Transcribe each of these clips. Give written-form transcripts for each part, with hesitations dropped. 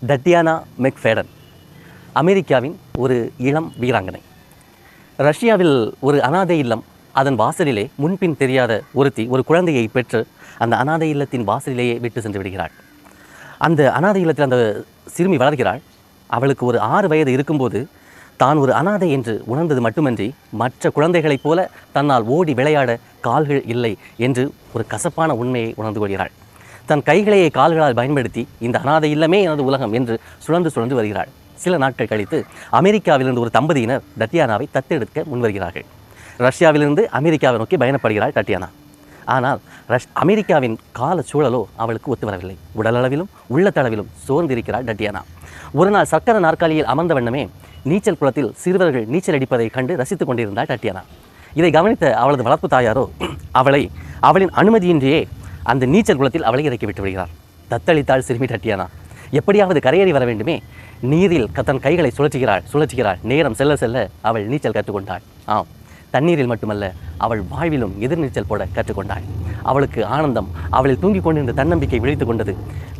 டட்டியானா மெக்ஃபேடன் அமெரிக்காவின் ஒரு இளம் வீராங்கனை. ரஷ்யாவில் ஒரு அனாதை இல்லம், அதன் வாசலிலே முன்பின் தெரியாத ஒருத்தி ஒரு குழந்தையை பெற்று அந்த அனாதை இல்லத்தின் வாசலிலேயே விட்டு சென்று விடுகிறாள். அந்த அனாதை இல்லத்தில் அந்த சிறுமி வளர்கிறாள். அவளுக்கு ஒரு 6 வயது இருக்கும்போது தான் ஒரு அனாதை என்று உணர்ந்தது மட்டுமன்றி மற்ற குழந்தைகளைப் போல தன்னால் ஓடி விளையாட கால்கள் இல்லை என்று ஒரு கசப்பான உண்மையை உணர்ந்து கொள்கிறாள். தன் கைகளையே கால்களால் பயன்படுத்தி இந்த அனாதை இல்லமே எனது உலகம் என்று சுழன்று வருகிறாள். சில நாட்கள் கழித்து அமெரிக்காவிலிருந்து ஒரு தம்பதியினர் டட்டியானாவை தத்தெடுக்க முன்வருகிறார்கள். ரஷ்யாவிலிருந்து அமெரிக்காவை நோக்கி பயணப்படுகிறாள் டட்டியானா. ஆனால் அமெரிக்காவின் கால சூழலோ அவளுக்கு ஒத்து வரவில்லை. உடலளவிலும் உள்ளத்தளவிலும் சோர்ந்திருக்கிறாள் டட்டியானா. ஒரு நாள் சக்கர நாற்காலியில் அமர்ந்த வண்ணமே நீச்சல் குளத்தில் சிறுவர்கள் நீச்சல் அடிப்பதை கண்டு ரசித்துக் கொண்டிருந்தாள் டட்டியானா. இதை கவனித்த அவளது வளர்ப்பு தாயாரோ அவளின் அனுமதியின்றியே அந்த நீச்சல் குளத்தில் அவளை இறக்கி விட்டு விடுகிறார். தத்தளித்தாள் சிறுமி டட்டியானா. எப்படியாவது கரையேறி வர வேண்டுமே, நீரில் தன் கைகளை சுழற்றுகிறாள். நேரம் செல்ல செல்ல அவள் நீச்சல் கற்றுக்கொண்டாள். ஆம், தண்ணீரில் மட்டுமல்ல, அவள் வாழ்விலும் எதிர்நீச்சல் போட கற்றுக்கொண்டாள். அவளுக்கு ஆனந்தம், அவளில் தூங்கிக் கொண்டிருந்த தன்னம்பிக்கை விழித்து கொண்டது.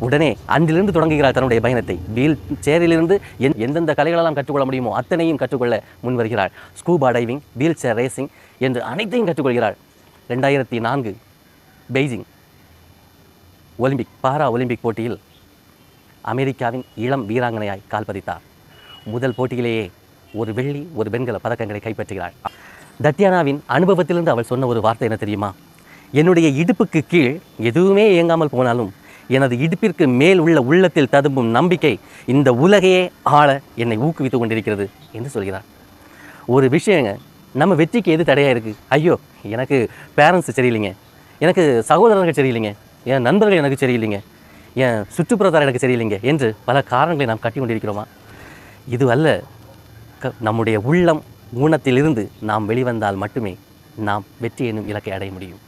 உடனே அன்றிலிருந்து தொடங்குகிறாள் தன்னுடைய பயணத்தை. வீல் சேரிலிருந்து எந்தெந்த கலைகளெல்லாம் கற்றுக்கொள்ள முடியுமோ அத்தனையும் கற்றுக்கொள்ள முன்வருகிறாள். Scuba diving, wheelchair racing என்று அனைத்தையும் கற்றுக்கொள்கிறாள். 2004 பெய்ஜிங் பாரா ஒலிம்பிக் போட்டியில் அமெரிக்காவின் இளம் வீராங்கனையாய் கால் பதித்தார். முதல் போட்டியிலேயே ஒரு வெள்ளி, ஒரு வெண்கல பதக்கங்களை கைப்பற்றுகிறாள். டட்டியானாவின் அனுபவத்திலிருந்து அவள் சொன்ன ஒரு வார்த்தை என்ன தெரியுமா? என்னுடைய இடுப்புக்கு கீழ் எதுவுமே இயங்காமல் போனாலும் எனது இடுப்பிற்கு மேல் உள்ள உள்ளத்தில் ததும்பும் நம்பிக்கை இந்த உலகையே ஆள என்னை ஊக்குவித்து கொண்டிருக்கிறது என்று சொல்கிறார். ஒரு விஷயங்க, நம்ம வெற்றிக்கு எது தடையாக இருக்குது? ஐயோ, எனக்கு பேரண்ட்ஸ் சரியில்லைங்க, எனக்கு சகோதரர்கள் சரியில்லைங்க, என் நண்பர்கள் எனக்கு சரியில்லைங்க, என் சுற்றுப்புறத்தார் எனக்கு சரியில்லைங்க என்று பல காரணங்களை நாம் கட்டி கொண்டிருக்கிறோமா? இது அல்ல. நம்முடைய உள்ளம் ஊனத்திலிருந்து நாம் வெளிவந்தால் மட்டுமே நாம் வெற்றி என்னும் இலக்கை அடைய முடியும்.